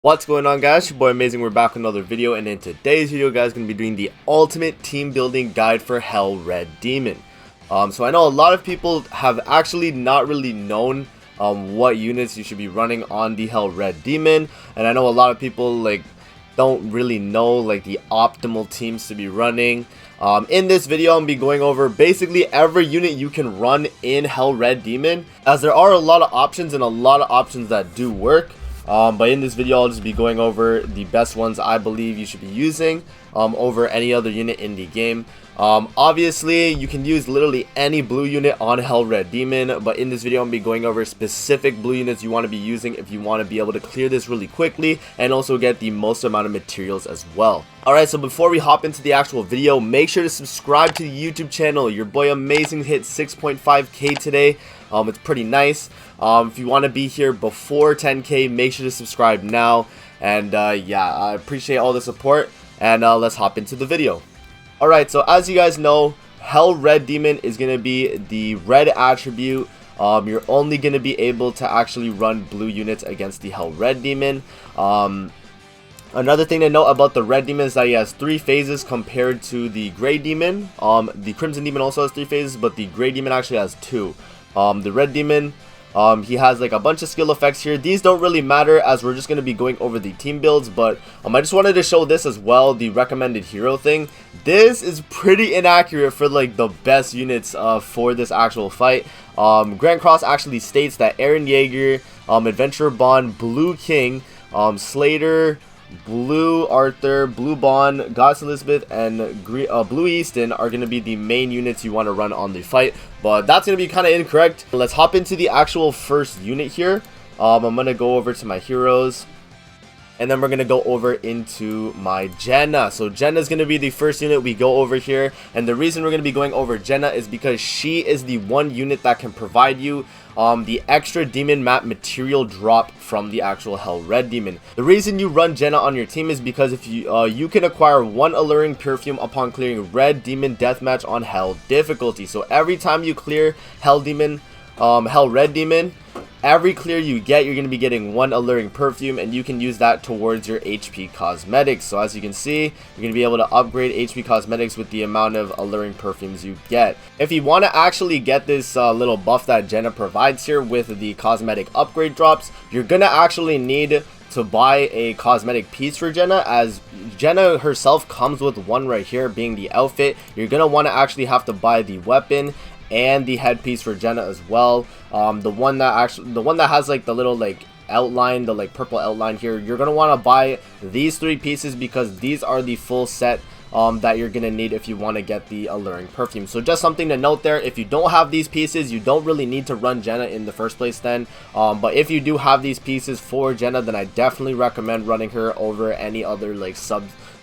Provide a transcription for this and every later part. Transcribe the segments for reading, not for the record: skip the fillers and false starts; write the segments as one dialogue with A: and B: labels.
A: What's going on, guys? Your boy Amazing. We're back with another video, and in today's video, guys, going to be doing the ultimate team building guide for Hell Red Demon. So I know a lot of people have actually not really known what units you should be running on the Hell Red Demon, and I know a lot of people don't really know the optimal teams to be running. In this video, I'm gonna be going over basically every unit you can run in Hell Red Demon, as there are a lot of options and a lot of options that do work. But in this video, I'll just be going over the best ones I believe you should be using over any other unit in the game. Obviously, you can use literally any blue unit on Hell Red Demon, but in this video, I'm going to be going over specific blue units you want to be using if you want to be able to clear this really quickly and also get the most amount of materials as well. Alright, so before we hop into the actual video, make sure to subscribe to the YouTube channel. Your boy Amazing hit 6.5k today. It's pretty nice. If you want to be here before 10k, make sure to subscribe now. And yeah, I appreciate all the support, and let's hop into the video. Alright, so as you guys know, Hell Red Demon is going to be the red attribute. You're only going to be able to actually run blue units against the Hell Red Demon. Another thing to note about the Red Demon is that he has 3 phases compared to the Gray Demon. The Crimson Demon also has 3 phases, but the Gray Demon actually has 2. The Red Demon, he has a bunch of skill effects here. These don't really matter as we're just going to be going over the team builds, but I just wanted to show this as well, the recommended hero thing. This is pretty inaccurate for the best units for this actual fight. Grand Cross actually states that Aaron Yeager, Adventurer Bond, Blue King, Slater, Blue Arthur, Blue Bond, Goddess Elizabeth, and Blue Easton are going to be the main units you want to run on the fight, but that's going to be kind of incorrect. Let's hop into the actual first unit here. I'm going to go over to my heroes, and then we're going to go over into my Jenna. So Jenna is going to be the first unit we go over here, and the reason we're going to be going over Jenna is because she is the one unit that can provide you the extra demon map material drop from the actual Hell Red Demon. The reason you run Jenna on your team is because if you can acquire 1 alluring perfume upon clearing Red Demon Deathmatch on Hell difficulty. So every time you clear Hell Red Demon, every clear you get, you're going to be getting 1 alluring perfume, and you can use that towards your HP cosmetics. So as you can see, you're going to be able to upgrade HP cosmetics with the amount of alluring perfumes you get. If you want to actually get this little buff that Jenna provides here with the cosmetic upgrade drops, you're going to actually need to buy a cosmetic piece for Jenna, as Jenna herself comes with one right here, being the outfit. You're going to want to actually have to buy the weapon and the headpiece for Jenna as well. The one that has the little outline, the purple outline here, you're gonna want to buy these 3 pieces because these are the full set that you're gonna need if you want to get the alluring perfume. So just something to note there, if you don't have these pieces, you don't really need to run Jenna in the first place then. But if you do have these pieces for Jenna, then I definitely recommend running her over any other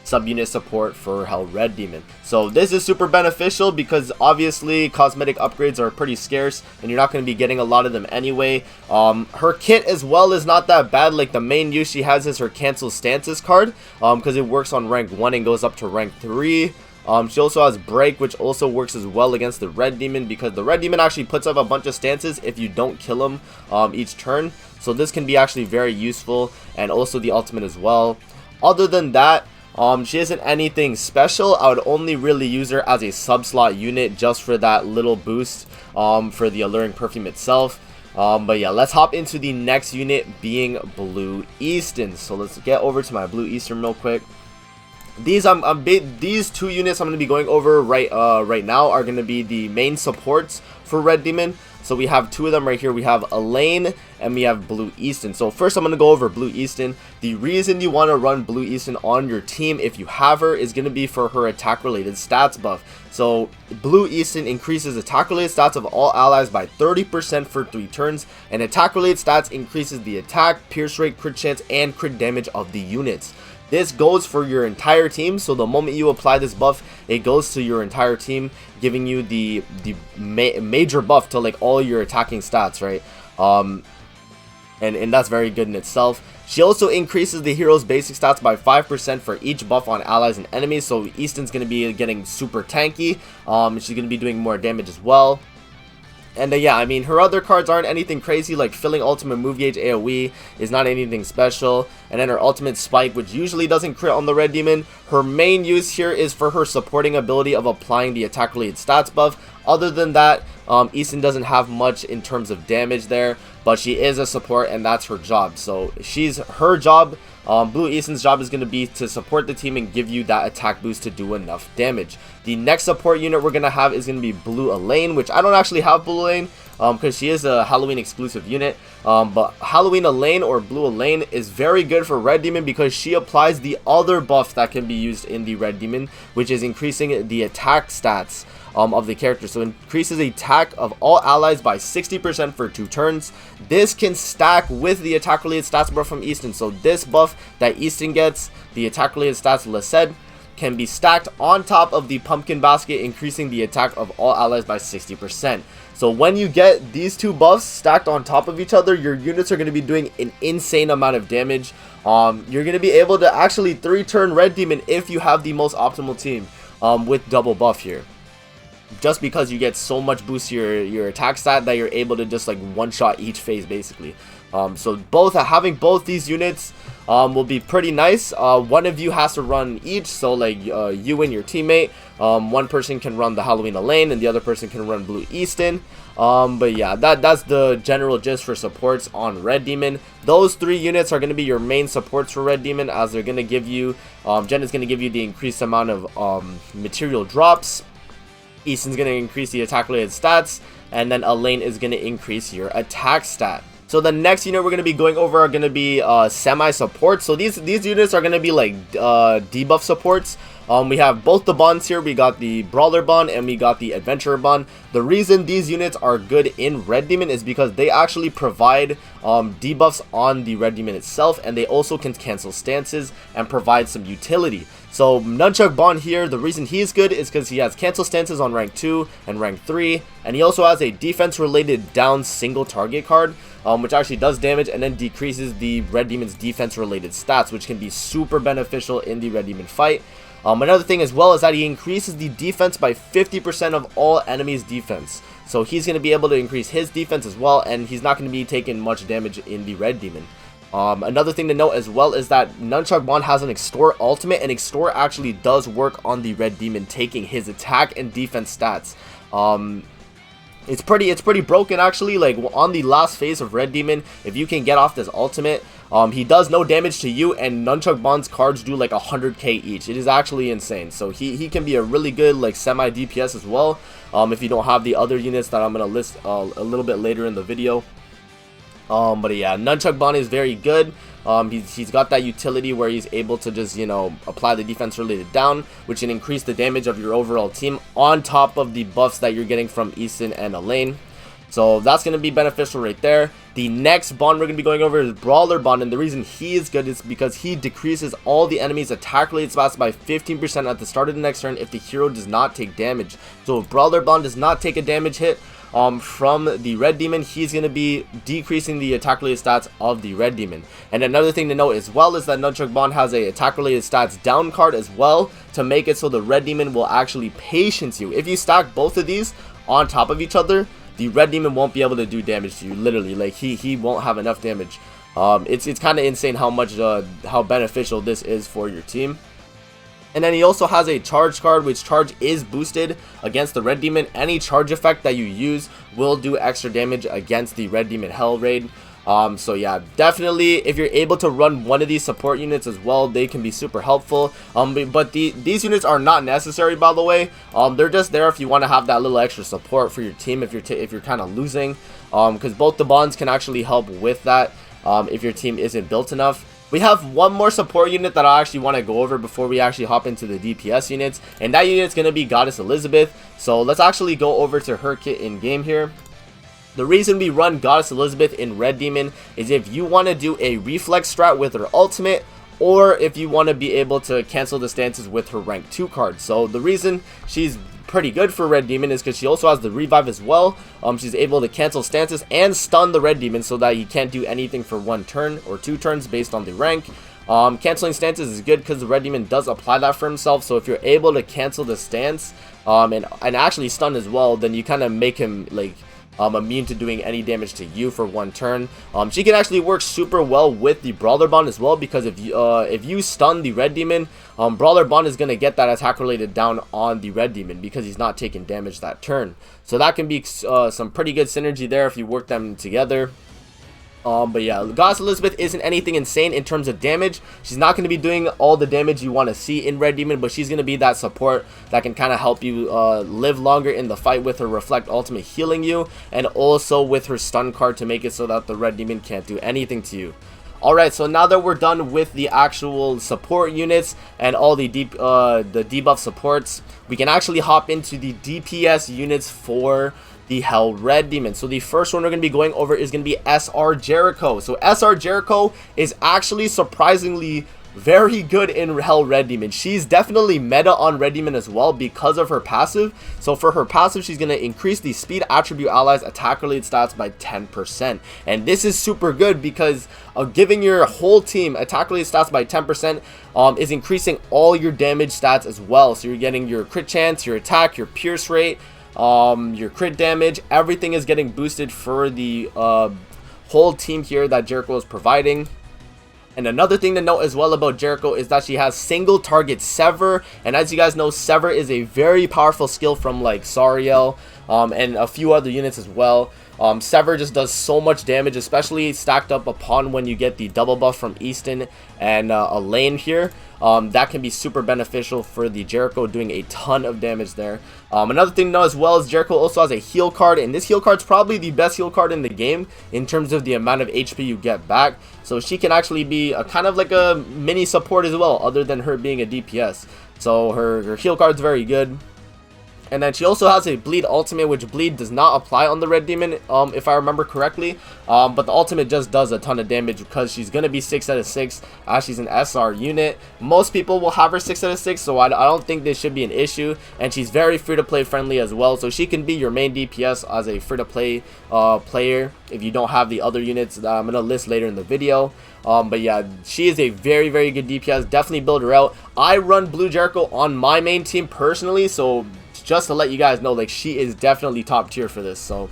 A: sub-unit support for Hell Red Demon. So this is super beneficial because obviously cosmetic upgrades are pretty scarce and you're not going to be getting a lot of them anyway. Her kit as well is not that bad. The main use she has is her cancel stances card, because it works on rank 1 and goes up to rank 3. She also has break, which also works as well against the Red Demon, because the Red Demon actually puts up a bunch of stances if you don't kill him each turn. So this can be actually very useful, and also the ultimate as well. Other than that, she isn't anything special. I would only really use her as a sub-slot unit just for that little boost for the alluring perfume itself. But yeah, let's hop into the next unit, being Blue Easton. So let's get over to my Blue Easton real quick. These 2 units I'm going to be going over right now are going to be the main supports for Red Demon. So we have 2 of them right here. We have Elaine and we have Blue Easton. So first I'm going to go over Blue Easton. The reason you want to run Blue Easton on your team if you have her is going to be for her attack related stats buff. So Blue Easton increases attack related stats of all allies by 30% for 3 turns, and attack related stats increases the attack, pierce rate, crit chance, and crit damage of the units. This goes for your entire team, so the moment you apply this buff, it goes to your entire team, giving you the major buff to all your attacking stats, right? And that's very good in itself. She also increases the hero's basic stats by 5% for each buff on allies and enemies, so Easton's going to be getting super tanky. She's going to be doing more damage as well. And yeah, I mean, her other cards aren't anything crazy, like filling ultimate move gauge AoE is not anything special. And then her ultimate spike, which usually doesn't crit on the red demon. Her main use here is for her supporting ability of applying the attack related stats buff. Other than that, Easton doesn't have much in terms of damage there, but she is a support and that's her job. So her job, Blue Easton's job is going to be to support the team and give you that attack boost to do enough damage. The next support unit we're going to have is going to be Blue Elaine, which I don't actually have Blue Elaine because she is a Halloween exclusive unit. But Halloween Elaine or Blue Elaine is very good for Red Demon because she applies the other buff that can be used in the Red Demon, which is increasing the attack stats of the character. So increases the attack of all allies by 60% for 2 turns. This can stack with the attack related stats buff from Easton. So this buff that Easton gets, the attack related stats Laced, can be stacked on top of the pumpkin basket, increasing the attack of all allies by 60%. So when you get these 2 buffs stacked on top of each other, your units are going to be doing an insane amount of damage. You're going to be able to actually 3-turn Red Demon if you have the most optimal team with double buff here. Just because you get so much boost to your attack stat that you're able to just like one-shot each phase basically. So having both these units will be pretty nice. One of you has to run each, so like you and your teammate. One person can run the Halloween Elaine and the other person can run Blue Easton. But yeah, that's the general gist for supports on Red Demon. Those 3 units are going to be your main supports for Red Demon, as they're going to give you, Jen is going to give you the increased amount of material drops. Easton's going to increase the attack related stats, and then Elaine is going to increase your attack stat. So the next unit we're going to be going over are going to be semi-supports. So these units are going to be like debuff supports. We have both the bonds here. We got the Brawler bond and we got the Adventurer bond. The reason these units are good in Red Demon is because they actually provide debuffs on the Red Demon itself, and they also can cancel stances and provide some utility. So Nunchuck Bond here, the reason he's good is because he has cancel stances on rank 2 and rank 3, and he also has a defense related down single target card, which actually does damage and then decreases the Red Demon's defense related stats, which can be super beneficial in the Red Demon fight. Another thing as well is that he increases the defense by 50% of all enemies' defense. So he's going to be able to increase his defense as well, and he's not going to be taking much damage in the Red Demon. Another thing to note as well is that Nunchuck Bond has an Extort ultimate, and Extort actually does work on the Red Demon, taking his attack and defense stats. It's pretty broken actually. Like on the last phase of Red Demon, if you can get off this ultimate, he does no damage to you, and Nunchuck Bond's cards do like 100k each. It is actually insane. So he can be a really good like semi DPS as well, if you don't have the other units that I'm gonna list a little bit later in the video. But yeah, Nunchuck Bond is very good. He's got that utility where he's able to just, you know, apply the defense related down, which can increase the damage of your overall team on top of the buffs that you're getting from Easton and Elaine. So that's going to be beneficial right there. The next bond we're going to be going over is Brawler Bond, and the reason he is good is because he decreases all the enemies' attack related stats by 15% at the start of the next turn if the hero does not take damage. So if Brawler Bond does not take a damage hit from the Red Demon, he's going to be decreasing the attack related stats of the Red Demon. And another thing to note as well is that Nunchuck Bond has a attack related stats down card as well, to make it so the Red Demon will actually patience you. If you stack both of these on top of each other, the Red Demon won't be able to do damage to you, literally. Like he won't have enough damage. It's kind of insane how much how beneficial this is for your team. And then he also has a charge card, which charge is boosted against the Red Demon. Any charge effect that you use will do extra damage against the Red Demon Hell Raid. So yeah, definitely if you're able to run one of these support units as well, they can be super helpful. But these units are not necessary, by the way. They're just there if you want to have that little extra support for your team if you're kind of losing, because both the bonds can actually help with that if your team isn't built enough. We have one more support unit that I actually want to go over before we actually hop into the DPS units, and that unit is going to be Goddess Elizabeth. So let's actually go over to her kit in game here. The reason we run Goddess Elizabeth in Red Demon is if you want to do a reflex strat with her ultimate, or if you want to be able to cancel the stances with her rank 2 card. So the reason she's pretty good for Red Demon is because she also has the revive as well. She's able to cancel stances and stun the Red Demon so that he can't do anything for 1 turn or 2 turns based on the rank. Canceling stances is good because the Red Demon does apply that for himself. So if you're able to cancel the stance and actually stun as well, then you kind of make him like immune to doing any damage to you for 1 turn. She can actually work super well with the Brawler Bond as well, because if you stun the Red Demon, Brawler Bond is going to get that attack related down on the Red Demon because he's not taking damage that turn. So that can be some pretty good synergy there if you work them together. But yeah, Goddess Elizabeth isn't anything insane in terms of damage. She's not going to be doing all the damage you want to see in Red Demon, but she's going to be that support that can kind of help you live longer in the fight with her Reflect Ultimate healing you, and also with her stun card to make it so that the Red Demon can't do anything to you. Alright, so now that we're done with the actual support units and all the debuff supports, we can actually hop into the DPS units for the Hell Red Demon. So the first one we're going to be going over is going to be SR Jericho. So SR Jericho is actually surprisingly very good in Hell Red Demon. She's definitely meta on Red Demon as well because of her passive. So for her passive, she's going to increase the speed attribute allies attack related stats by 10%. And this is super good because giving your whole team attack related stats by 10% is increasing all your damage stats as well. So you're getting your crit chance, your attack, your pierce rate, your crit damage. Everything is getting boosted for the whole team here that Jericho is providing. And another thing to note as well about Jericho is that she has single target Sever, and as you guys know, Sever is a very powerful skill from like Sariel and a few other units as well. Sever just does so much damage, especially stacked up upon when you get the double buff from Easton and Elaine here. That can be super beneficial for the Jericho, doing a ton of damage there. Another thing to know as well is Jericho also has a heal card, and this heal card is probably the best heal card in the game in terms of the amount of HP you get back. So she can actually be a kind of like a mini support as well, other than her being a DPS. So her heal card is very good. And then she also has a Bleed Ultimate, which Bleed does not apply on the Red Demon, if I remember correctly. But the Ultimate just does a ton of damage because she's going to be 6 out of 6 as she's an SR unit. Most people will have her 6 out of 6, so I don't think this should be an issue. And she's very free-to-play friendly as well, so she can be your main DPS as a free-to-play player if you don't have the other units that I'm going to list later in the video. But yeah, she is a very, very good DPS. Definitely build her out. I run Blue Jericho on my main team personally, so just to let you guys know, like, she is definitely top tier for this. So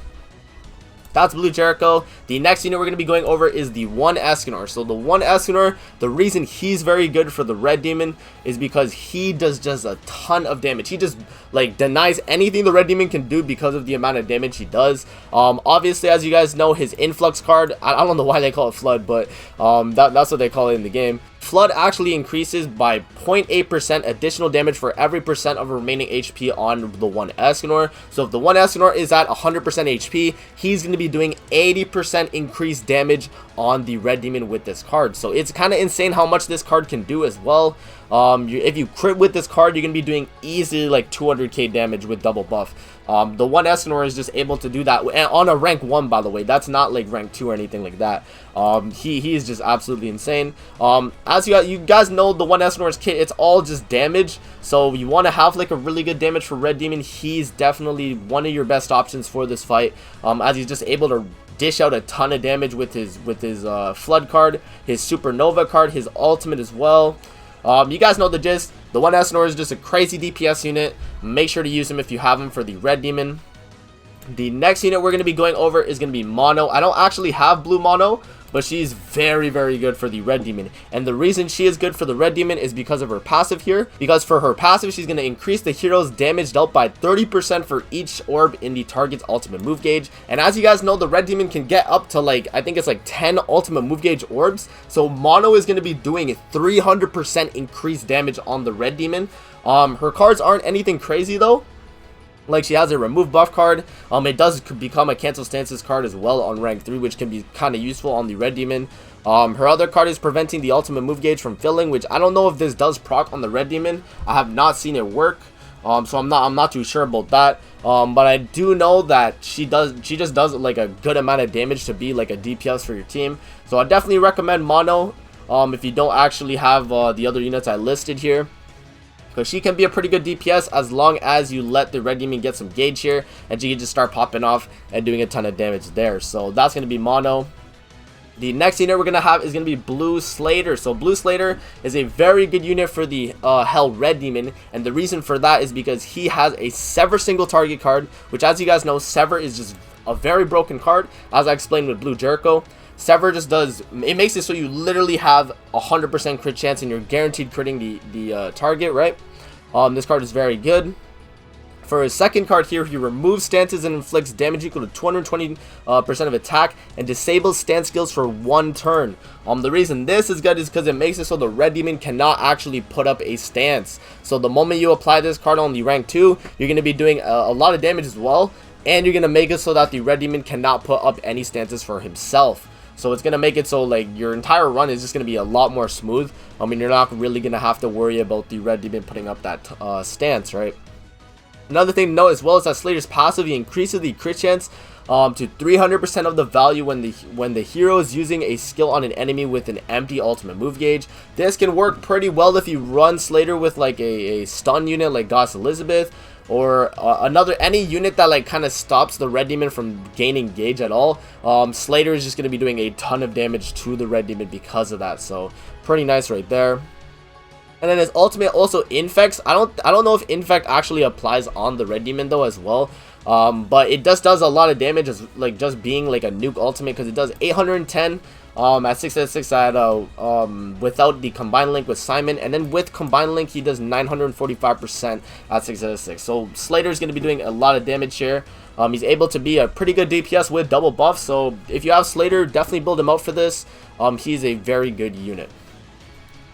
A: that's Blue Jericho. The next unit we're going to be going over is the 1 Escanor. So the 1 Escanor, the reason he's very good for the Red Demon is because he does just a ton of damage. He just like denies anything the Red Demon can do because of the amount of damage he does. Obviously, as you guys know, his influx card, I don't know why they call it Flood, but that's what they call it in the game. Flood actually increases by 0.8% additional damage for every percent of remaining HP on the 1 Escanor. So if the 1 Escanor is at 100% HP, he's going to be doing 80% increased damage on the Red Demon with this card. So it's kind of insane how much this card can do as well. If you crit with this card, you're going to be doing easily like 200k damage with double buff. The 1 Escanor is just able to do that, and on a rank 1, by the way. That's not like rank 2 or anything like that. He is just absolutely insane. As you guys know, the 1 Escanor's kit, it's all just damage. So you want to have like a really good damage for Red Demon. He's definitely one of your best options for this fight, as he's just able to dish out a ton of damage with his Flood card, his Supernova card, his ultimate as well. You guys know the gist. The 1 Escanor is just a crazy DPS unit. Make sure to use him if you have him for the Red Demon. The next unit we're going to be going over is going to be Mono. I don't actually have Blue Mono, but she's very, very good for the Red Demon. And the reason she is good for the Red Demon is because of her passive here. Because for her passive, she's going to increase the hero's damage dealt by 30% for each orb in the target's ultimate move gauge. And as you guys know, the Red Demon can get up to like, I think it's like 10 ultimate move gauge orbs. So Mono is going to be doing 300% increased damage on the Red Demon. Her cards aren't anything crazy though. Like, she has a remove buff card. It does become a cancel stances card as well on rank 3, which can be kind of useful on the Red Demon. Her other card is preventing the ultimate move gauge from filling, which I don't know if this does proc on the Red Demon. I have not seen it work, so I'm not too sure about that. But I do know that she just does like a good amount of damage to be like a DPS for your team. So I definitely recommend Mono if you don't actually have the other units I listed here. Because she can be a pretty good DPS as long as you let the Red Demon get some gauge here, and she can just start popping off and doing a ton of damage there. So that's going to be Mono. The next unit we're going to have is going to be Blue Slater. So Blue Slater is a very good unit for the Hell Red Demon, and the reason for that is because he has a Sever single target card, which as you guys know, Sever is just a very broken card, as I explained with Blue Jericho. Sever just does, it makes it so you literally have 100% crit chance and you're guaranteed critting the target, right? This card is very good. For his second card here, he removes stances and inflicts damage equal to 220% of attack and disables stance skills for 1 turn. The reason this is good is because it makes it so the red demon cannot actually put up a stance. So the moment you apply this card on the rank 2, you're going to be doing a lot of damage as well, and you're going to make it so that the red demon cannot put up any stances for himself. So it's going to make it so like your entire run is just going to be a lot more smooth. I mean, you're not really going to have to worry about the red demon putting up that stance, right? Another thing to note as well is that Slater's passive, he increases the crit chance to 300% of the value when the hero is using a skill on an enemy with an empty ultimate move gauge. This can work pretty well if you run Slater with like a stun unit like Goddess Elizabeth, or any unit that like kind of stops the red demon from gaining gauge at all. Slater is just going to be doing a ton of damage to the red demon because of that. So pretty nice right there. And then his ultimate also infects. I don't know if infect actually applies on the red demon though as well. But it just does a lot of damage as like just being like a nuke ultimate, because it does 810 at 6 at without the combined link with Simon, and then with combined link he does 945% at 6 So Slater is going to be doing a lot of damage here. He's able to be a pretty good DPS with double buff, so if you have Slater, definitely build him out for this. He's a very good unit.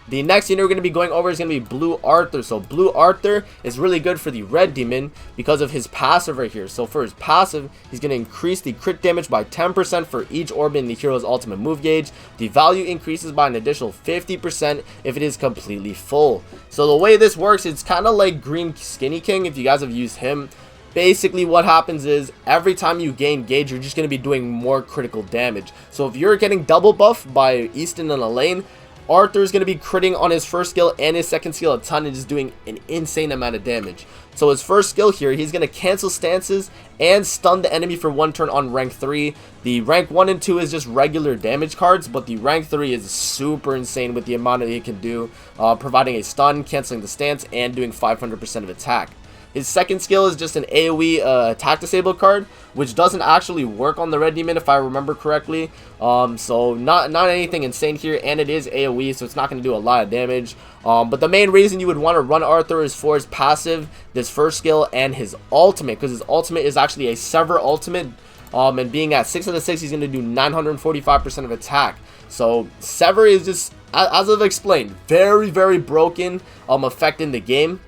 A: The next unit we're going to be going over is going to be Blue Arthur. So Blue Arthur is really good for the red demon because of his passive right here. So for his passive, he's going to increase the crit damage by 10% for each orb in the hero's ultimate move gauge. The value increases by an additional 50% if it is completely full. So the way this works, it's kind of like Green Skinny King if you guys have used him. Basically what happens is every time you gain gauge, you're just going to be doing more critical damage. So if you're getting double buff by Easton and Elaine, Arthur is going to be critting on his first skill and his second skill a ton and just doing an insane amount of damage. So his first skill here, he's going to cancel stances and stun the enemy for 1 turn on rank 3. The rank 1 and 2 is just regular damage cards, but the rank 3 is super insane with the amount that he can do, providing a stun, canceling the stance, and doing 500% of attack. His second skill is just an AoE attack disable card, which doesn't actually work on the red demon if I remember correctly. So not anything insane here, and it is AoE, so it's not going to do a lot of damage. But the main reason you would want to run Arthur is for his passive, this first skill, and his ultimate, because his ultimate is actually a Sever ultimate. And being at 6 out of 6, he's going to do 945% of attack. So Sever is just, as I've explained, very, very broken effect in the game.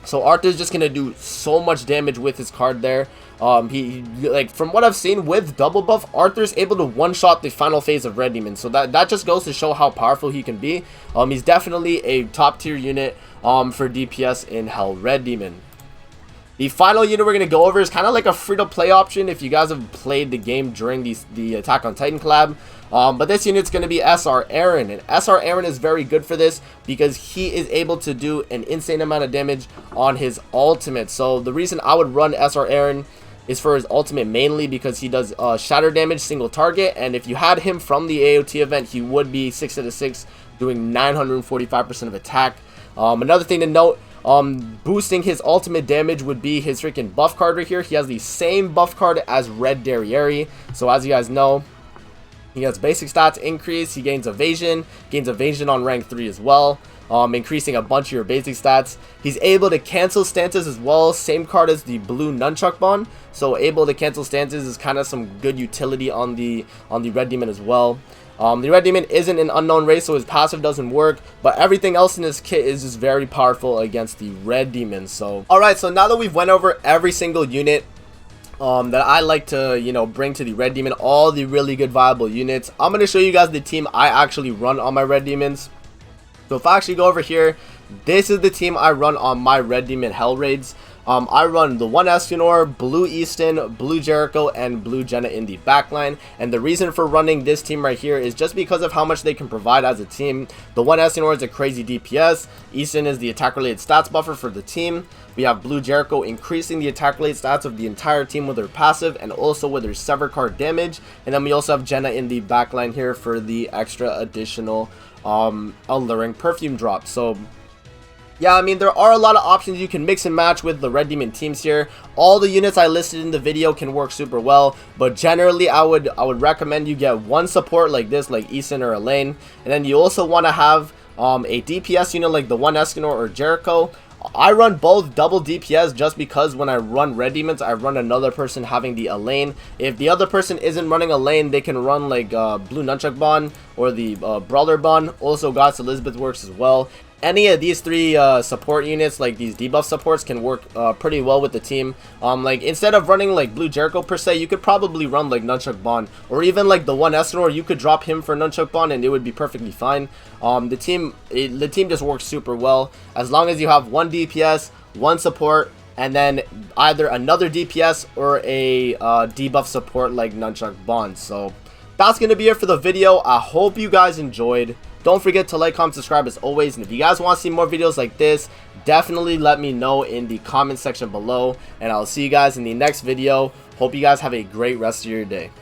A: So Arthur's just gonna do so much damage with his card there. He, like, from what I've seen with double buff, Arthur's able to one-shot the final phase of Red Demon. So that just goes to show how powerful he can be. He's definitely a top tier unit for DPS in Hell Red Demon. The final unit we're going to go over is kind of like a free-to-play option if you guys have played the game during the Attack on Titan collab. But this unit's going to be SR Aaron, and SR Aaron is very good for this because he is able to do an insane amount of damage on his ultimate. So the reason I would run SR Aaron is for his ultimate mainly because he does shatter damage single target, and if you had him from the AOT event, he would be 6 out of 6 doing 945% of attack. Another thing to note, boosting his ultimate damage would be his freaking buff card right here. He has the same buff card as Red Derriere. So as you guys know, he has basic stats increase, he gains evasion on rank 3 as well, increasing a bunch of your basic stats. He's able to cancel stances as well, same card as the blue nunchuck bond. So able to cancel stances is kind of some good utility on the Red Demon as well. The Red Demon isn't an unknown race, so his passive doesn't work, but everything else in this kit is just very powerful against the Red Demon. So, alright, so now that we've went over every single unit that I like to, you know, bring to the Red Demon, all the really good viable units, I'm going to show you guys the team I actually run on my Red Demons. So if I actually go over here, this is the team I run on my Red Demon Hell Raids. I run the 1 Escanor, Blue Easton, Blue Jericho, and Blue Jenna in the backline. And the reason for running this team right here is just because of how much they can provide as a team. The 1 Escanor is a crazy DPS. Easton is the attack-related stats buffer for the team. We have Blue Jericho increasing the attack-related stats of the entire team with her passive and also with her Sever card damage. And then we also have Jenna in the backline here for the extra additional alluring perfume drop. So yeah, I mean, there are a lot of options you can mix and match with the Red Demon teams here. All the units I listed in the video can work super well, but generally I would recommend you get one support like this, like Easton or Elaine, and then you also want to have a DPS unit like the one Escanor or Jericho. I run both double DPS just because when I run Red Demons, I run another person having the Elaine. If the other person isn't running Elaine, they can run like Blue Nunchuck Bond or the Brawler Bond. Also, Goddess Elizabeth works as well. Any of these three support units, like these debuff supports, can work pretty well with the team. Like instead of running like Blue Jericho per se, you could probably run like Nunchuck Bond, or even like the one Escanor. You could drop him for Nunchuck Bond, and it would be perfectly fine. The team just works super well as long as you have one DPS, one support, and then either another DPS or a debuff support like Nunchuck Bond. So that's gonna be it for the video. I hope you guys enjoyed. Don't forget to like, comment, subscribe as always. And if you guys want to see more videos like this, definitely let me know in the comment section below. And I'll see you guys in the next video. Hope you guys have a great rest of your day.